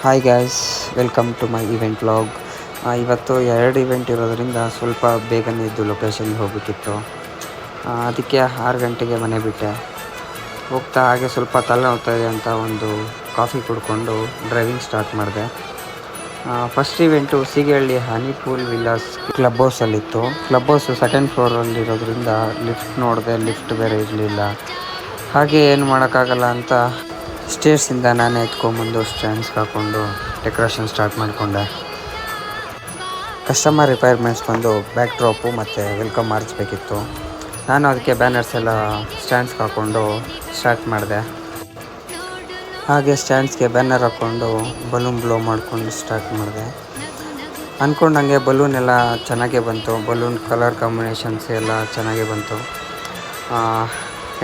Hi guys, welcome to my event vlog. ಇವತ್ತು 2 event ಇರೋದರಿಂದ ಸ್ವಲ್ಪ ಬೇಗನೆ ಇದ್ದು ಲೊಕೇಶನ್ಗೆ ಹೋಗಬೇಕಿತ್ತು. ಅದಕ್ಕೆ 6 ಗಂಟೆಗೆ ಮನೆ ಬಿಟ್ಟೆ. ಹೋಗ್ತಾ ಹಾಗೆ ಸ್ವಲ್ಪ ತಲೆನೋವ್ತಾ ಇದೆ ಅಂತ ಒಂದು ಕಾಫಿ ಕುಡ್ಕೊಂಡು ಡ್ರೈವಿಂಗ್ ಸ್ಟಾರ್ಟ್ ಮಾಡಿದೆ. First event Seegehalli honey pool villas club ಹೌಸಲ್ಲಿತ್ತು. ಕ್ಲಬ್ ಹೌಸು ಸೆಕೆಂಡ್ ಫ್ಲೋರಲ್ಲಿರೋದ್ರಿಂದ ಲಿಫ್ಟ್ ನೋಡಿದೆ, ಲಿಫ್ಟ್ ಬೇರೆ ಇರಲಿಲ್ಲ. ಹಾಗೆ ಏನು ಮಾಡೋಕ್ಕಾಗಲ್ಲ ಅಂತ ಸ್ಟೇರ್ಸಿಂದ ನಾನೇ ಎತ್ಕೊಂಡ್ಬಂದು ಸ್ಟ್ಯಾಂಡ್ಸ್ಗೆ ಹಾಕ್ಕೊಂಡು ಡೆಕೋರೇಷನ್ ಸ್ಟಾರ್ಟ್ ಮಾಡಿಕೊಂಡೆ. ಕಸ್ಟಮರ್ ರಿಕ್ವೈರ್ಮೆಂಟ್ಸ್ ಬಂದು ಬ್ಯಾಕ್ ಡ್ರಾಪು ಮತ್ತು ವೆಲ್ಕಮ್ ಮಾಡಿಸ್ಬೇಕಿತ್ತು. ನಾನು ಅದಕ್ಕೆ ಬ್ಯಾನರ್ಸ್ ಎಲ್ಲ ಸ್ಟ್ಯಾಂಡ್ಸ್ಗೆ ಹಾಕ್ಕೊಂಡು ಸ್ಟಾರ್ಟ್ ಮಾಡಿದೆ. ಹಾಗೆ ಸ್ಟ್ಯಾಂಡ್ಸ್ಗೆ ಬ್ಯಾನರ್ ಹಾಕ್ಕೊಂಡು ಬಲೂನ್ ಬ್ಲೋ ಮಾಡಿಕೊಂಡು ಸ್ಟಾರ್ಟ್ ಮಾಡಿದೆ. ಅಂದ್ಕೊಂಡಂಗೆ ಬಲೂನ್ ಎಲ್ಲ ಚೆನ್ನಾಗೇ ಬಂತು. ಬಲೂನ್ ಕಲರ್ ಕಾಂಬಿನೇಷನ್ಸ್ ಎಲ್ಲ ಚೆನ್ನಾಗೇ ಬಂತು.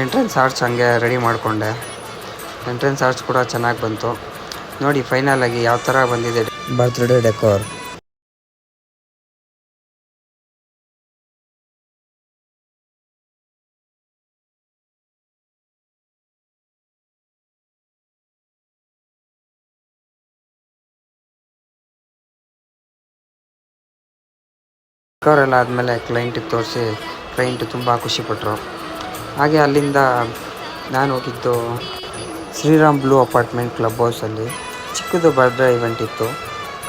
ಎಂಟ್ರೆನ್ಸ್ ಆರ್ಚ್ ಹಂಗೆ ರೆಡಿ ಮಾಡಿಕೊಂಡೆ. ಎಂಟ್ರೆನ್ಸ್ ಆರ್ಚ್ ಕೂಡ ಚೆನ್ನಾಗಿ ಬಂತು. ನೋಡಿ ಫೈನಲ್ ಆಗಿ ಯಾವ ಥರ ಬಂದಿದೆ ಬರ್ತ್ಡೇ ಡೆಕೋರ್. ಡೆಕೋರ್ ಎಲ್ಲ ಆದಮೇಲೆ ಕ್ಲೈಂಟಿಗೆ ತೋರಿಸಿ ಕ್ಲೈಂಟ್ ತುಂಬ ಖುಷಿಪಟ್ಟರು. ಹಾಗೆ ಅಲ್ಲಿಂದ ನಾನು ಹೋಗಿದ್ದು ಶ್ರೀರಾಮ್ ಬ್ಲೂ ಅಪಾರ್ಟ್ಮೆಂಟ್ ಕ್ಲಬ್ ಹೌಸಲ್ಲಿ ಚಿಕ್ಕದು ಬರ್ತ್ಡೇ ಇವೆಂಟ್ ಇತ್ತು.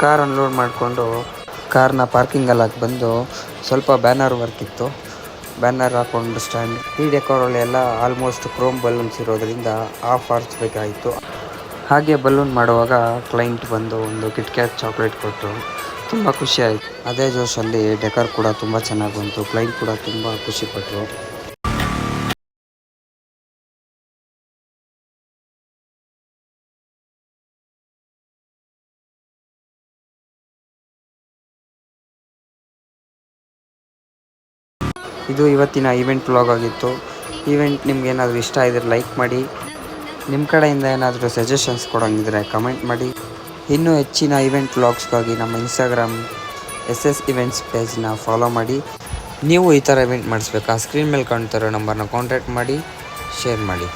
ಕಾರ್ ಅನ್ಲೋಡ್ ಮಾಡಿಕೊಂಡು ಕಾರ್ನ ಪಾರ್ಕಿಂಗಲ್ಲಿ ಹಾಕಿ ಬಂದು ಸ್ವಲ್ಪ ಬ್ಯಾನರ್ ವರ್ಕ್ ಇತ್ತು. ಬ್ಯಾನರ್ ಹಾಕ್ಕೊಂಡು ಸ್ಟ್ಯಾಂಡ್. ಈ ಡೆಕೋರಲ್ಲಿ ಎಲ್ಲ ಆಲ್ಮೋಸ್ಟ್ ಕ್ರೋಮ್ ಬಲೂನ್ಸ್ ಇರೋದರಿಂದ ಆಫ್ ಆರಿಸ್ಬೇಕಾಯಿತು. ಹಾಗೆ ಬಲೂನ್ ಮಾಡುವಾಗ ಕ್ಲೈಂಟ್ ಬಂದು ಒಂದು ಕಿಟ್ಕ್ಯಾಟ್ ಚಾಕ್ಲೇಟ್ ಕೊಟ್ಟರು. ತುಂಬ ಖುಷಿ ಆಯಿತು. ಅದೇ ಜೋಶಲ್ಲಿ ಡೆಕೋರ್ ಕೂಡ ತುಂಬ ಚೆನ್ನಾಗಿ ಬಂತು. ಕ್ಲೈಂಟ್ ಕೂಡ ತುಂಬ ಖುಷಿಪಟ್ಟರು. ಇದು ಇವತ್ತಿನ ಇವೆಂಟ್ ವ್ಲಾಗ್ ಆಗಿತ್ತು. ಇವೆಂಟ್ ನಿಮ್ಗೇನಾದರೂ ಇಷ್ಟ ಆಗಿದ್ರೆ ಲೈಕ್ ಮಾಡಿ. ನಿಮ್ಮ ಕಡೆಯಿಂದ ಏನಾದರೂ ಸಜೆಷನ್ಸ್ ಕೊಡೋಂಗಿದ್ರೆ ಕಮೆಂಟ್ ಮಾಡಿ. ಇನ್ನೂ ಹೆಚ್ಚಿನ ಇವೆಂಟ್ ವ್ಲಾಗ್ಸ್ಗಾಗಿ ನಮ್ಮ ಇನ್ಸ್ಟಾಗ್ರಾಮ್ SS ಇವೆಂಟ್ಸ್ ಪೇಜ್ನ ಫಾಲೋ ಮಾಡಿ. ನೀವು ಈ ಥರ ಇವೆಂಟ್ ಮಾಡಿಸ್ಬೇಕಾ? ಸ್ಕ್ರೀನ್ ಮೇಲೆ ಕಾಣ್ತಿರೋ ನಂಬರ್ನ ಕಾಂಟ್ಯಾಕ್ಟ್ ಮಾಡಿ, ಶೇರ್ ಮಾಡಿ.